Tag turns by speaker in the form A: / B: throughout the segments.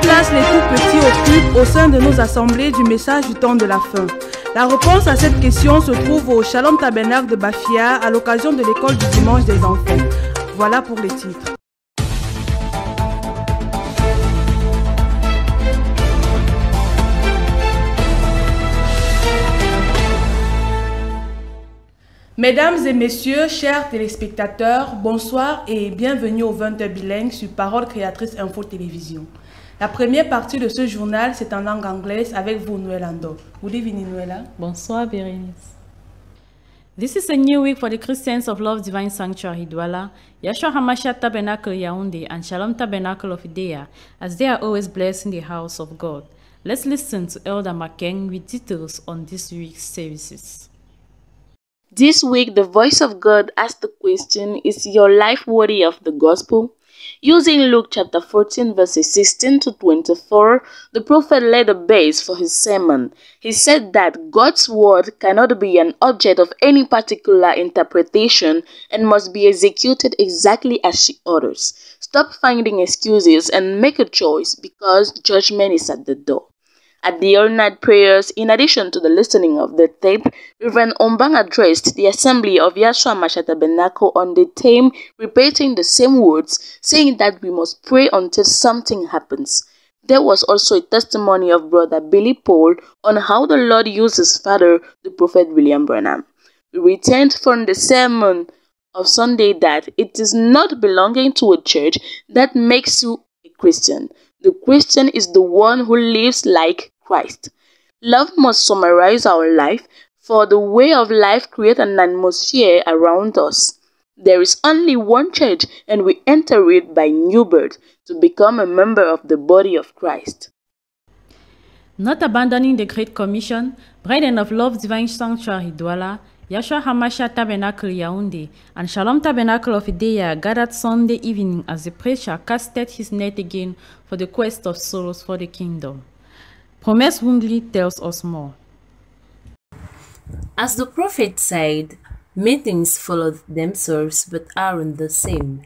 A: place les tout petits occupent au sein de nos assemblées du message du temps de la fin? La réponse à cette question se trouve au Shalom Tabernacle de Bafia à l'occasion de l'école du dimanche des enfants. Voilà pour les titres. Mesdames et messieurs, chers téléspectateurs, bonsoir et bienvenue au 20h bilingue sur Parole Créatrice Info Télévision. La première partie de ce journal, c'est en langue anglaise avec vous, Noël Ando. Good evening, Noëlla.
B: Bonsoir, Bérénice. This is a new week for the Christians of Love Divine Sanctuary Douala, Yeshua HaMashiach Tabernacle Yaoundé, and Shalom Tabernacle of Idea, as they are always blessed in the house of God. Let's listen to Elder Makeng with details on this week's services.
C: This week, the voice of God asked the question, is your life worthy of the gospel? Using Luke chapter 14 verses 16 to 24, the prophet laid a base for his sermon. He said that God's word cannot be an object of any particular interpretation and must be executed exactly as she orders. Stop finding excuses and make a choice because judgment is at the door. At the all-night prayers, in addition to the listening of the tape, Reverend Ombang addressed the assembly of Yeshua HaMashiach Tabernacle on the theme, repeating the same words, saying that we must pray until something happens. There was also a testimony of Brother Billy Paul on how the Lord used his father, the Prophet William Branham. We returned from the sermon of Sunday that it is not belonging to a church that makes you a Christian. The Christian is the one who lives like Christ. Love must summarize our life, for the way of life creates an atmosphere around us. There is only one church, and we enter it by new birth to become a member of the body of Christ.
B: Not abandoning the Great Commission, Brethren of Love Divine Sanctuary Douala, Yeshua HaMashiach Tabernacle Yaoundé, and Shalom Tabernacle of Idea gathered Sunday evening as the preacher casted his net again for the quest of souls for the kingdom. Promise Wungli tells us more.
D: As the prophet said, meetings follow themselves but aren't the same.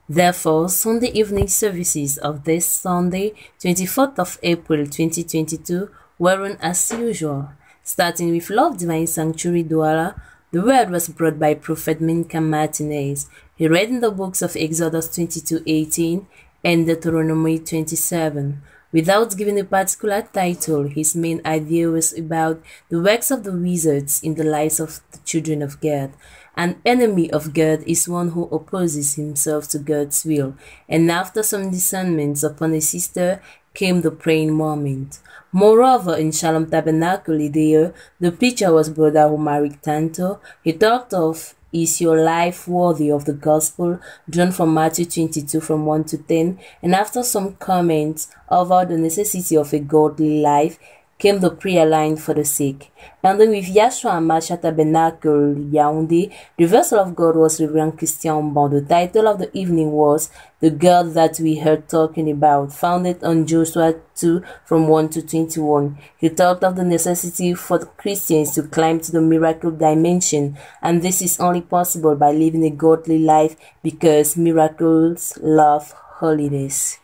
D: Therefore, Sunday evening services of this Sunday, 24th of April 2022, weren't as usual. Starting with Love Divine Sanctuary Douala, the word was brought by Prophet Minka Martinez. He read in the books of Exodus 22:18 and Deuteronomy 27. Without giving a particular title, his main idea was about the works of the wizards in the lives of the children of God. An enemy of God is one who opposes himself to God's will, and after some discernments upon his sister came the praying moment. Moreover, in Shalom Tabernacle Idea, the preacher was Brother Humarik Tanto. He talked of, is your life worthy of the gospel, drawn from Matthew 22 from 1 to 10, and after some comments over the necessity of a godly life, came the prayer line for the sick. Ending with Yeshua HaMashiach Tabernacle Yaoundé, the vessel of God was Reverend Christian Ombang. The title of the evening was The God That We Heard Talking About, founded on Joshua 2 from 1 to 21. He talked of the necessity for the Christians to climb to the miracle dimension, and this is only possible by living a godly life because miracles love holiness.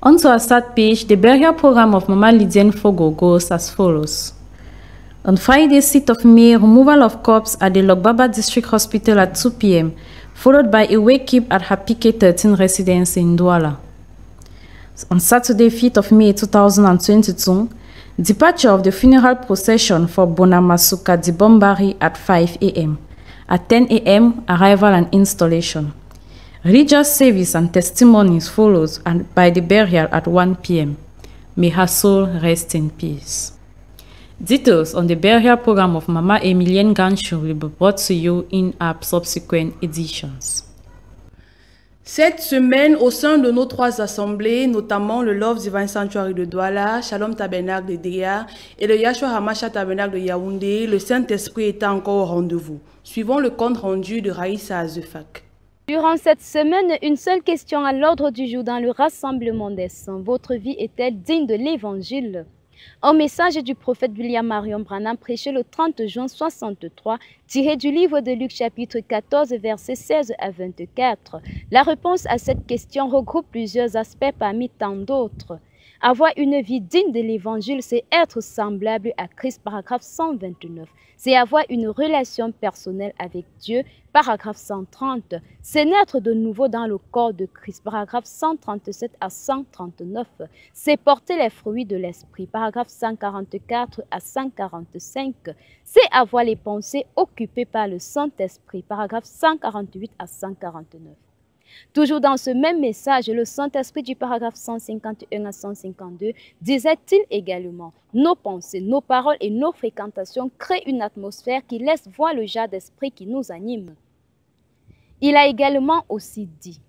B: On to our start page, the burial program of Mama Lydiane Fogo goes as follows. On Friday, 6th of May, removal of corpse at the Logbaba District Hospital at 2 p.m., followed by a wake-up at her PK13 residence in Douala. On Saturday, 5th of May 2022, departure of the funeral procession for Bonamasuka Dibombari at 5 a.m. At 10 a.m., arrival and installation. Religious service and testimonies follows and by the burial at 1 p.m. May her soul rest in peace. Details on the burial program of Mama Emilienne Ganchou will be brought to you in our subsequent editions.
A: Cette semaine, au sein de nos 3 assemblées, notamment le Love Divine Sanctuary de Douala, Shalom Tabernacle de Dea et le Yeshua HaMashiach Tabernacle de Yaoundé, le Saint-Esprit était encore au rendez-vous. Suivons le compte rendu de Raïssa Azefak.
E: Durant cette semaine, une seule question à l'ordre du jour dans le rassemblement des saints. Votre vie est-elle digne de l'Évangile? Un message du prophète William Marion Branham prêché le 30 juin 63, tiré du livre de Luc chapitre 14, versets 16 à 24. La réponse à cette question regroupe plusieurs aspects parmi tant d'autres. Avoir une vie digne de l'évangile, c'est être semblable à Christ, paragraphe 129. C'est avoir une relation personnelle avec Dieu, paragraphe 130. C'est naître de nouveau dans le corps de Christ, paragraphe 137 à 139. C'est porter les fruits de l'esprit, paragraphe 144 à 145. C'est avoir les pensées occupées par le Saint-Esprit, paragraphe 148 à 149. Toujours dans ce même message, le Saint-Esprit du paragraphe 151 à 152 disait-il également: nos pensées, nos paroles et nos fréquentations créent une atmosphère qui laisse voir le genre d'esprit qui nous anime. Il a également aussi dit,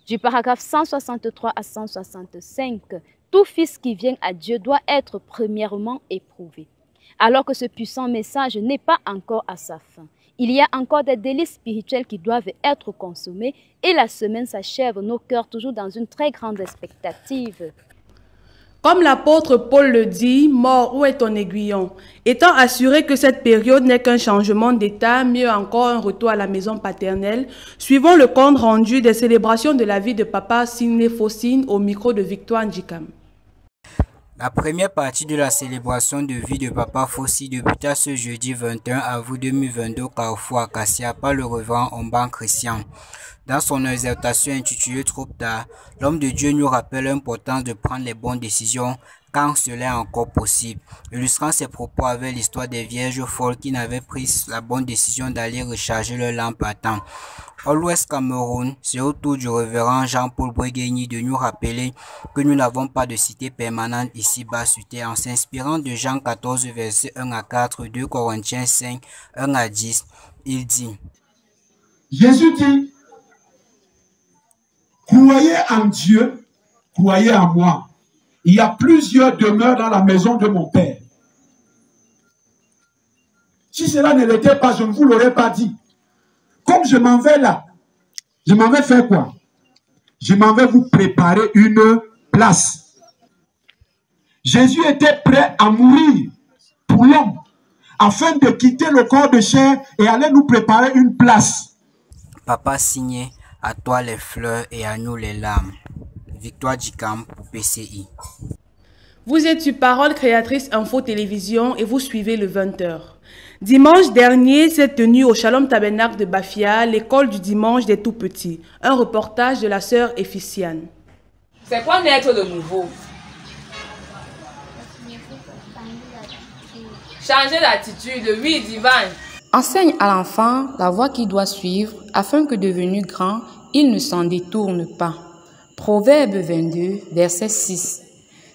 E: du paragraphe 163 à 165, tout fils qui vient à Dieu doit être premièrement éprouvé. Alors que ce puissant message n'est pas encore à sa fin. Il y a encore des délices spirituels qui doivent être consommés et la semaine s'achève, nos cœurs toujours dans une très grande expectative.
A: Comme l'apôtre Paul le dit, « Mort, où est ton aiguillon ?» Étant assuré que cette période n'est qu'un changement d'état, mieux encore un retour à la maison paternelle, suivons le compte rendu des célébrations de la vie de Papa Sidney Fossine au micro de Victoire Njikam.
F: La première partie de la célébration de vie de Papa Fossi débuta ce jeudi 21 avril 2022 au Carrefour Acacia par le révérend Omban Christian. Dans son exhortation intitulée Trop tard, l'homme de Dieu nous rappelle l'importance de prendre les bonnes décisions quand cela est encore possible, illustrant ses propos avec l'histoire des vierges folles qui n'avaient pris la bonne décision d'aller recharger leur lampe à temps. Au l'Ouest Cameroun, c'est au tour du révérend Jean-Paul Breguigny de nous rappeler que nous n'avons pas de cité permanente ici-bas sur terre en s'inspirant de Jean 14, versets 1 à 4, 2 Corinthiens 5, 1 à 10. Il dit:
G: Jésus dit, croyez en Dieu, croyez en moi. Il y a plusieurs demeures dans la maison de mon Père. Si cela ne l'était pas, je ne vous l'aurais pas dit. Comme je m'en vais là, je m'en vais faire quoi? Je m'en vais vous préparer une place. Jésus était prêt à mourir pour l'homme, afin de quitter le corps de chair et aller nous préparer une place.
F: Papa signé, à toi les fleurs et à nous les larmes. Victoire Njikam pour PCI.
A: Vous êtes sur Parole Créatrice Info Télévision et vous suivez le 20h. Dimanche dernier s'est tenu au Shalom Tabernacle de Bafia, l'école du dimanche des tout-petits. Un reportage de la sœur Ephysiane.
H: C'est quoi naître de nouveau? Changer d'attitude, oui, divine.
I: Enseigne à l'enfant la voie qu'il doit suivre afin que devenu grand, il ne s'en détourne pas. Proverbe 22, verset 6.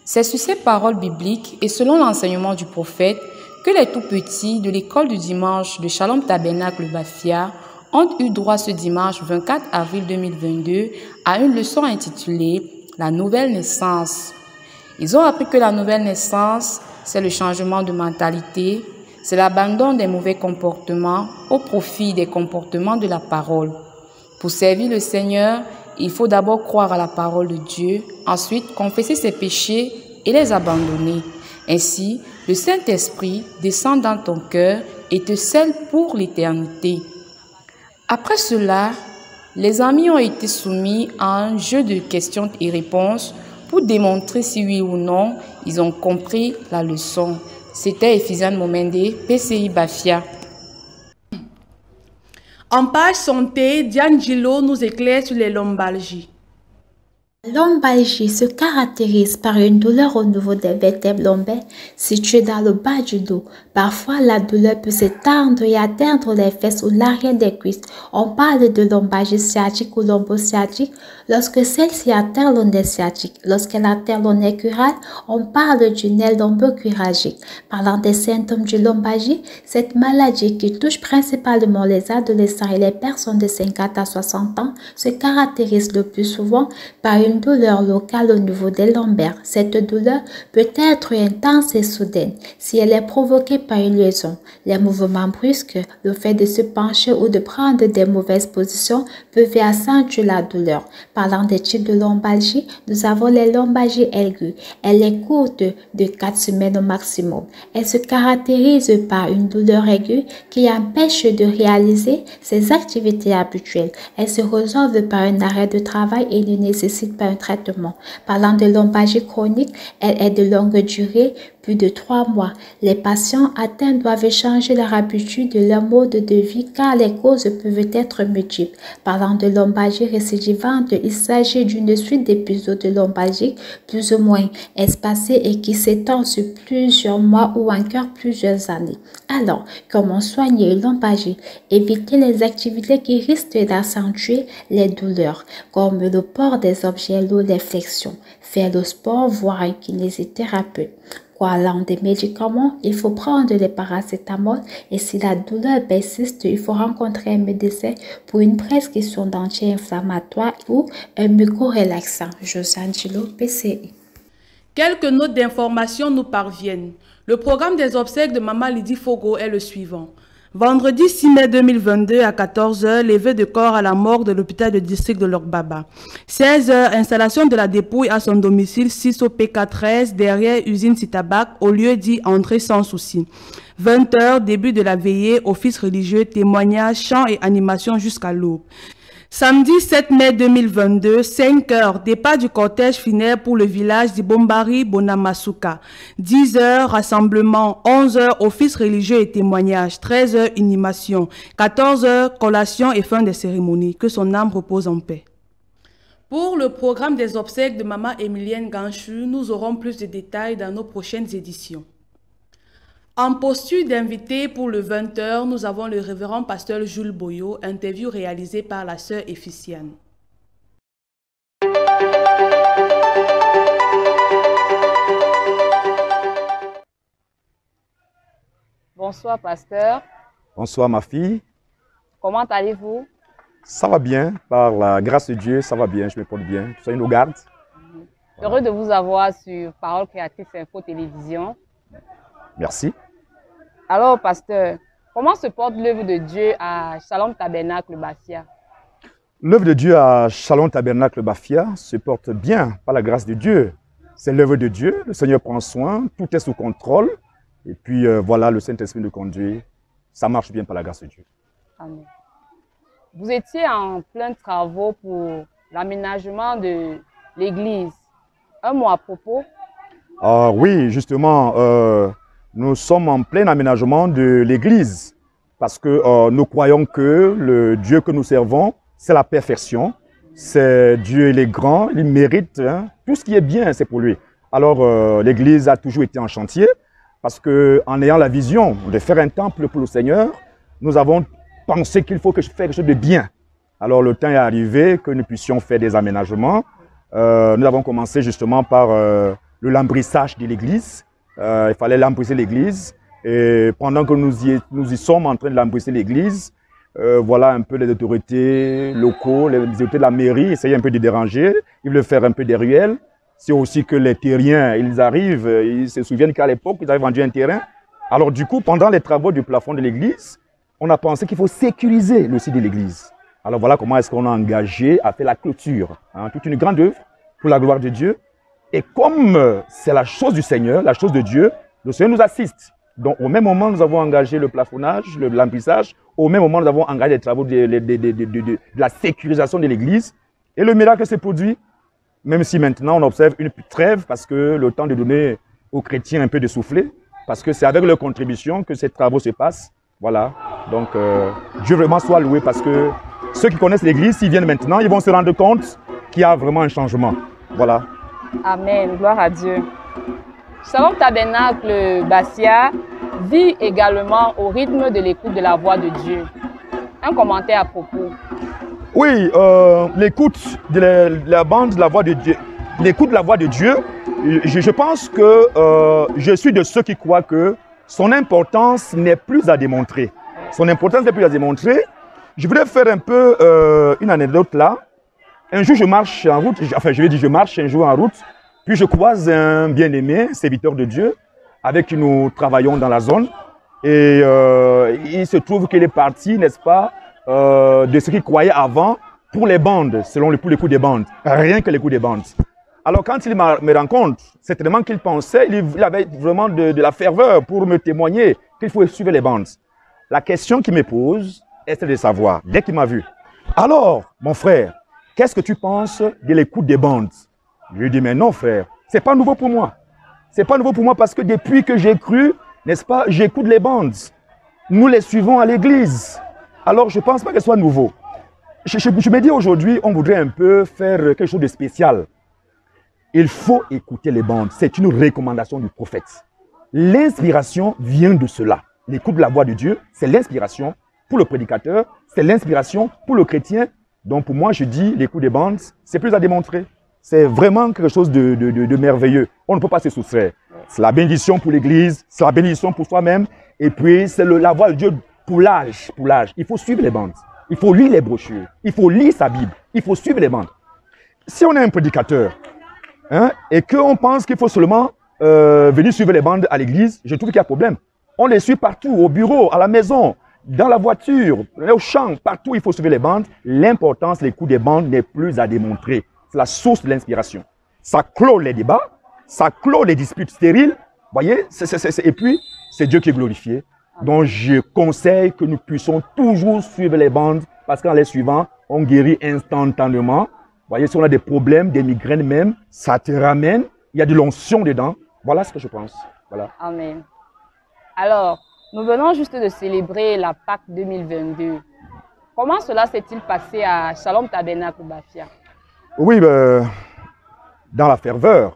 I: C'est sur ces paroles bibliques et selon l'enseignement du prophète que les tout-petits de l'école du dimanche de Shalom Tabernacle Bafia ont eu droit ce dimanche 24 avril 2022 à une leçon intitulée « La nouvelle naissance ». Ils ont appris que la nouvelle naissance, c'est le changement de mentalité, c'est l'abandon des mauvais comportements au profit des comportements de la parole. Pour servir le Seigneur, il faut d'abord croire à la parole de Dieu, ensuite confesser ses péchés et les abandonner. Ainsi, le Saint-Esprit descend dans ton cœur et te scelle pour l'éternité. Après cela, les amis ont été soumis à un jeu de questions et réponses pour démontrer si oui ou non ils ont compris la leçon. C'était Ephysiane Momende, PCI Bafia.
A: En page santé, Diane Gillot nous éclaire sur les lombalgies.
J: La lombalgie se caractérise par une douleur au niveau des vertèbres lombaires situées dans le bas du dos. Parfois, la douleur peut s'étendre et atteindre les fesses ou l'arrière des cuisses. On parle de lombalgie sciatique ou lombosciatique lorsque celle-ci atteint le nerf sciatique. Lorsqu'elle atteint le nerf cural, on parle du nerf lombocuragique. Parlant des symptômes de lombalgie, cette maladie qui touche principalement les adolescents et les personnes de 50 à 60 ans se caractérise le plus souvent par une douleur locale au niveau des lombaires. Cette douleur peut être intense et soudaine si elle est provoquée par une lésion. Les mouvements brusques, le fait de se pencher ou de prendre des mauvaises positions peuvent accentuer la douleur. Parlant des types de lombalgie, nous avons les lombalgies aiguës. Elle est courte de 4 semaines au maximum. Elle se caractérise par une douleur aiguë qui empêche de réaliser ses activités habituelles. Elle se résolve par un arrêt de travail et ne nécessite pas un traitement. Parlant de lombalgie chronique, elle est de longue durée, plus de 3 mois. Les patients atteints doivent changer leur habitude de leur mode de vie car les causes peuvent être multiples. Parlant de lombalgie récidivante, il s'agit d'une suite d'épisodes lombalgiques plus ou moins espacés et qui s'étendent sur plusieurs mois ou encore plusieurs années. Alors, comment soigner une lombalgie? Éviter les activités qui risquent d'accentuer les douleurs, comme le port des objets lourds, les flexions, faire le sport, voir un kinésithérapeute. Parlant des médicaments, il faut prendre les paracétamol et si la douleur persiste, il faut rencontrer un médecin pour une prescription d'anti-inflammatoire ou un mucorelaxant. Josangelo, PCI.
A: Quelques notes d'information nous parviennent. Le programme des obsèques de Maman Lydie Fogo est le suivant. Vendredi 6 mai 2022 à 14 h, levé de corps à la morgue de l'hôpital de district de Logbaba. 16 h, installation de la dépouille à son domicile 6 au PK13 derrière usine Citabac au lieu dit entrer sans souci. 20 h, début de la veillée, office religieux, témoignages, chants et animations jusqu'à l'aube. Samedi 7 mai 2022, 5 h, départ du cortège funèbre pour le village d'Ibombari Bonamasuka. 10 h, rassemblement. 11 h, office religieux et témoignages. 13 h, inhumation. 14 h, collation et fin des cérémonies. Que son âme repose en paix. Pour le programme des obsèques de Maman Emilienne Ganchu, nous aurons plus de détails dans nos prochaines éditions. En posture d'invité pour le 20 h, nous avons le révérend pasteur Jules Boyo, interview réalisée par la sœur Ephésiane.
K: Bonsoir pasteur.
L: Bonsoir ma fille.
K: Comment allez-vous?
L: Ça va bien, par la grâce de Dieu, ça va bien, je me porte bien. Soyez nos gardes.
K: Heureux de vous avoir sur Parole Créatrice Info Télévision.
L: Merci.
K: Alors, pasteur, comment se porte l'œuvre de Dieu à Shalom Tabernacle Bafia?
L: L'œuvre de Dieu à Shalom Tabernacle Bafia se porte bien par la grâce de Dieu. C'est l'œuvre de Dieu, le Seigneur prend soin, tout est sous contrôle. Et puis voilà, le Saint-Esprit nous conduit. Ça marche bien par la grâce de Dieu.
K: Amen. Vous étiez en plein travaux pour l'aménagement de l'église. Un mot à propos?
L: Oui, justement. Nous sommes en plein aménagement de l'église parce que nous croyons que le Dieu que nous servons, c'est la perfection. C'est Dieu, il est grand, il mérite tout ce qui est bien, c'est pour lui. Alors l'église a toujours été en chantier parce qu'en ayant la vision de faire un temple pour le Seigneur, nous avons pensé qu'il faut que je fasse quelque chose de bien. Alors le temps est arrivé que nous puissions faire des aménagements. Nous avons commencé justement par le lambrissage de l'église. Il fallait lambrisser l'église et pendant que nous y sommes en train de lambrisser l'église, voilà un peu les autorités locaux, les autorités de la mairie essayent un peu de déranger, ils veulent faire un peu des ruelles. C'est aussi que les terriens, ils arrivent, ils se souviennent qu'à l'époque, ils avaient vendu un terrain. Alors du coup, pendant les travaux du plafond de l'église, on a pensé qu'il faut sécuriser le site de l'église. Alors voilà comment est-ce qu'on a engagé à faire la clôture, toute une grande œuvre pour la gloire de Dieu. Et comme c'est la chose du Seigneur, la chose de Dieu, le Seigneur nous assiste. Donc au même moment, nous avons engagé le plafonnage, le lambrissage. Au même moment, nous avons engagé les travaux de la sécurisation de l'église. Et le miracle s'est produit, même si maintenant on observe une trêve parce que le temps de donner aux chrétiens un peu de souffler, parce que c'est avec leur contribution que ces travaux se passent. Voilà. Donc Dieu vraiment soit loué parce que ceux qui connaissent l'église, s'ils viennent maintenant, ils vont se rendre compte qu'il y a vraiment un changement. Voilà.
K: Amen, gloire à Dieu. Shalom Tabernacle Bafia vit également au rythme de l'écoute de la voix de Dieu. Un commentaire à propos.
L: Oui, l'écoute de la bande de la voix de Dieu, l'écoute de la voix de Dieu, je pense que je suis de ceux qui croient que son importance n'est plus à démontrer. Son importance n'est plus à démontrer. Je voulais faire un peu une anecdote là. Un jour, je marche en route, enfin, je vais dire, je marche un jour en route, puis je croise un bien-aimé, serviteur de Dieu, avec qui nous travaillons dans la zone. Et il se trouve qu'il est parti, n'est-ce pas, de ce qu'il croyait avant pour les bandes, pour les coups des bandes, rien que les coups des bandes. Alors, quand il me rencontre, certainement qu'il pensait, il avait vraiment de la ferveur pour me témoigner qu'il faut suivre les bandes. La question qu'il me pose est de savoir, dès qu'il m'a vu, alors, mon frère, qu'est-ce que tu penses de l'écoute des bandes? Je lui dis, mais non frère, c'est pas nouveau pour moi. C'est pas nouveau pour moi parce que depuis que j'ai cru, n'est-ce pas, j'écoute les bandes. Nous les suivons à l'église. Alors je ne pense pas que ce soit nouveau. Je me dis aujourd'hui, on voudrait un peu faire quelque chose de spécial. Il faut écouter les bandes. C'est une recommandation du prophète. L'inspiration vient de cela. L'écoute de la voix de Dieu, c'est l'inspiration pour le prédicateur, c'est l'inspiration pour le chrétien. Donc pour moi, je dis, l'écoute des bandes, c'est plus à démontrer. C'est vraiment quelque chose de merveilleux. On ne peut pas se soustraire. C'est la bénédiction pour l'église, c'est la bénédiction pour soi-même. Et puis, c'est la voix de Dieu pour l'âge. Il faut suivre les bandes. Il faut lire les brochures. Il faut lire sa Bible. Il faut suivre les bandes. Si on est un prédicateur hein, et qu'on pense qu'il faut seulement venir suivre les bandes à l'église, je trouve qu'il y a problème. On les suit partout, au bureau, à la maison, dans la voiture, au champ, partout il faut suivre les bandes. L'importance, l'écoute des bandes n'est plus à démontrer. C'est la source de l'inspiration. Ça clôt les débats, ça clôt les disputes stériles. Voyez, et puis, c'est Dieu qui est glorifié. Donc, je conseille que nous puissions toujours suivre les bandes parce qu'en les suivant, on guérit instantanément. Voyez, si on a des problèmes, des migraines même, ça te ramène. Il y a de l'onction dedans. Voilà ce que je pense. Voilà.
K: Amen. Alors, nous venons juste de célébrer la Pâque 2022. Comment cela s'est-il passé à Shalom Tabernacle Bafia?
L: Oui, dans la ferveur,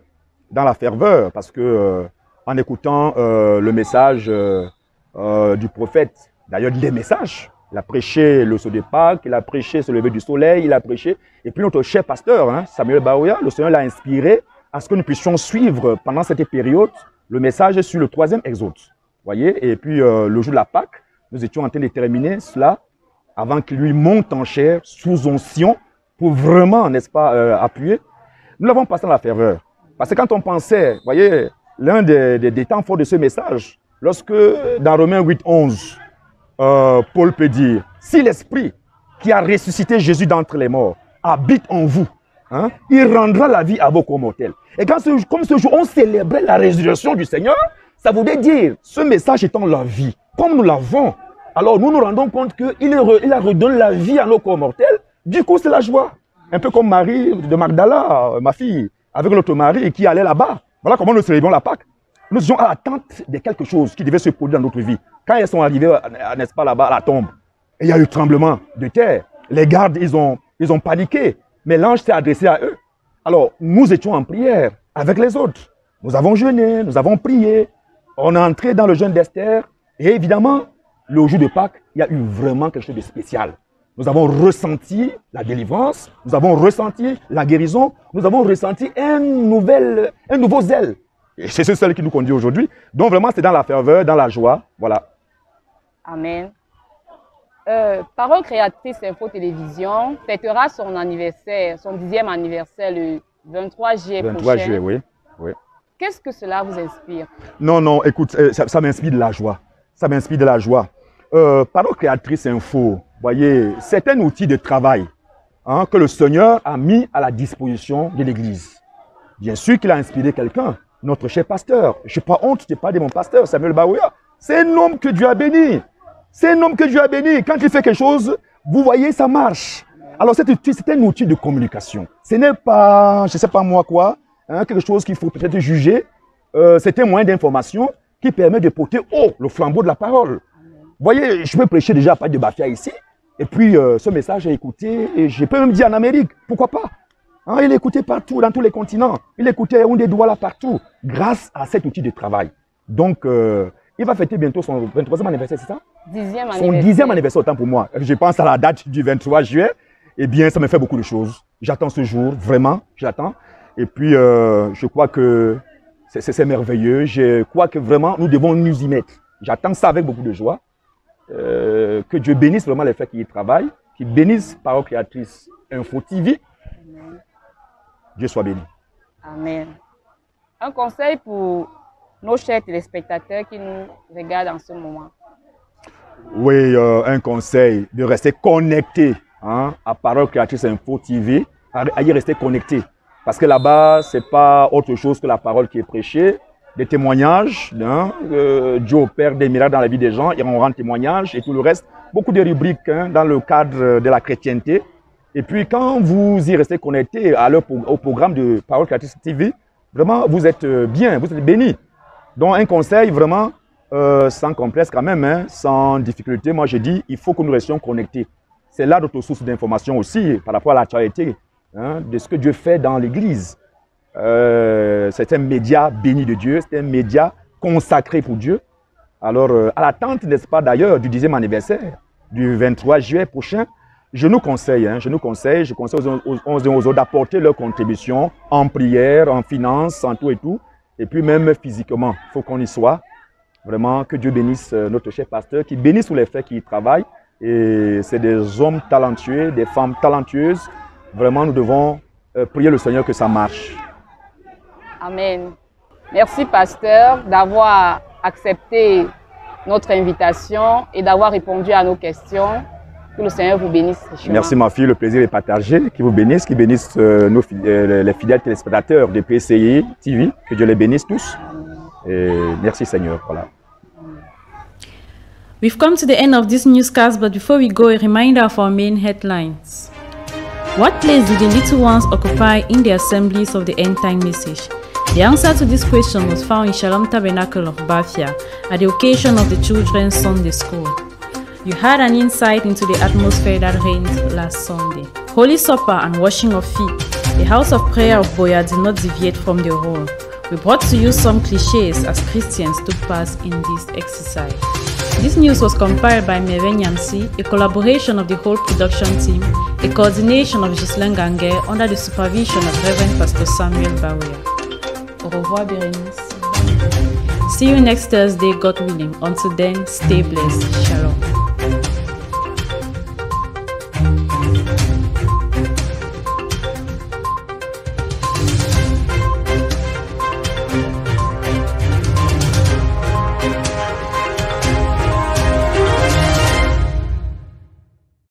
L: parce que en écoutant le message du prophète, d'ailleurs des messages, il a prêché le saut de Pâques, il a prêché ce lever du soleil, il a prêché, et puis notre cher pasteur, hein, Samuel Baouya, le Seigneur l'a inspiré à ce que nous puissions suivre pendant cette période le message sur le 3e exode. Voyez, et puis le jour de la Pâque, nous étions en train de terminer cela avant qu'il lui monte en chair sous onction pour vraiment, n'est-ce pas, appuyer. Nous l'avons passé dans la ferveur. Parce que quand on pensait, voyez, l'un des temps forts de ce message, lorsque dans Romains 8:11, Paul peut dire, si l'Esprit qui a ressuscité Jésus d'entre les morts habite en vous, hein, il rendra la vie à vos corps mortels. Et quand comme ce jour, on célébrait la résurrection du Seigneur, ça voulait dire, ce message étant la vie, comme nous l'avons, alors nous nous rendons compte qu'il a redonné la vie à nos corps mortels. Du coup, c'est la joie. Un peu comme Marie de Magdala, ma fille, avec notre mari qui allait là-bas. Voilà comment nous célébrons la Pâque. Nous étions à l'attente de quelque chose qui devait se produire dans notre vie. Quand elles sont arrivées, n'est-ce pas, là-bas, à la tombe, il y a eu tremblement de terre. Les gardes, ils ont paniqué. Mais l'ange s'est adressé à eux. Alors, nous étions en prière avec les autres. Nous avons jeûné, nous avons prié. On est entré dans le jeûne d'Esther. Et évidemment, le jour de Pâques, il y a eu vraiment quelque chose de spécial. Nous avons ressenti la délivrance, nous avons ressenti la guérison, nous avons ressenti un nouveau zèle. Et c'est ce zèle qui nous conduit aujourd'hui. Donc vraiment, c'est dans la ferveur, dans la joie. Voilà.
K: Amen. Parole Créatrice Info Télévision fêtera son anniversaire, son 10e anniversaire le 23 juillet prochain.
L: 23 juillet, oui. Oui.
K: Qu'est-ce que cela vous inspire?
L: Non, écoute, ça m'inspire de la joie. Ça m'inspire de la joie. Parole Créatrice Info, voyez, c'est un outil de travail hein, que le Seigneur a mis à la disposition de l'Église. Bien sûr qu'il a inspiré quelqu'un, notre cher pasteur. Je n'ai pas honte de parler de mon pasteur, Samuel Baouya. C'est un homme que Dieu a béni. C'est un homme que Dieu a béni. Quand il fait quelque chose, vous voyez, ça marche. Alors, c'est un outil de communication. Ce n'est pas, je ne sais pas moi quoi, hein, quelque chose qu'il faut peut-être juger. C'est un moyen d'information qui permet de porter haut le flambeau de la parole. Vous voyez, je peux prêcher déjà à partir de Bafia ici. Et puis, ce message est écouté, et je peux même dire en Amérique, pourquoi pas hein, il est écouté partout, dans tous les continents. Il est écouté on des doigts là partout, grâce à cet outil de travail. Donc, il va fêter bientôt son 23e anniversaire, c'est ça?
K: 10e anniversaire.
L: Son 10e anniversaire, autant pour moi. Je pense à la date du 23 juillet. Eh bien, ça me fait beaucoup de choses. J'attends ce jour, vraiment, j'attends. Et puis, je crois que c'est merveilleux. Je crois que vraiment, nous devons nous y mettre. J'attends ça avec beaucoup de joie. Que Dieu bénisse vraiment les frères qui y travaillent, qui bénisse Parole Créatrice Info TV. Amen. Dieu soit béni.
K: Amen. Un conseil pour nos chers téléspectateurs qui nous regardent en ce moment.
L: Oui, un conseil de rester connecté hein, à Parole Créatrice Info TV, à y rester connecté. Parce que là-bas, ce n'est pas autre chose que la parole qui est prêchée. Des témoignages, hein, Dieu opère des miracles dans la vie des gens, et on rend témoignage et tout le reste. Beaucoup de rubriques hein, dans le cadre de la chrétienté. Et puis, quand vous y restez connecté au programme de Parole Créatrice TV, vraiment, vous êtes bien, vous êtes bénis. Donc, un conseil vraiment sans complexe quand même, hein, sans difficulté. Moi, je dis, il faut que nous restions connectés. C'est là notre source d'information aussi par rapport à l'actualité, hein, de ce que Dieu fait dans l'Église. C'est un média béni de Dieu, c'est un média consacré pour Dieu. Alors, à l'attente, n'est-ce pas, d'ailleurs, du 10e anniversaire, du 23 juillet prochain, je conseille aux autres d'apporter leur contribution en prière, en finance, en tout et tout, et puis même physiquement. Il faut qu'on y soit. Vraiment, que Dieu bénisse notre cher pasteur, qui bénisse tous les frères qui y travaillent. Et c'est des hommes talentueux, des femmes talentueuses. Vraiment, nous devons prier le Seigneur que ça marche.
K: Amen. Merci, pasteur, d'avoir accepté notre invitation et d'avoir répondu à nos questions. Que le Seigneur vous bénisse.
L: Merci, ma fille. Le plaisir est partagé. Qu'il vous bénisse, qu'il bénisse les fidèles téléspectateurs de PCI TV. Que Dieu les bénisse tous. Et merci, Seigneur. Voilà.
B: We've come to the end of this newscast, but before we go, a reminder of our main headlines. What place do the little ones occupy in the assemblies of the end time message? The answer to this question was found in Shalom Tabernacle of Bafia at the occasion of the children's Sunday school. You had an insight into the atmosphere that reigned last Sunday. Holy Supper and washing of feet. The house of prayer of Boya did not deviate from the rule. We brought to you some clichés as Christians took part in this exercise. This news was compiled by Merve Nyamsi, a collaboration of the whole production team, a coordination of Ghislaine Ganguer under the supervision of Reverend Pastor Samuel Bawea. Au revoir, Berenice. See you next Thursday, God willing. Until then, stay blessed. Shalom.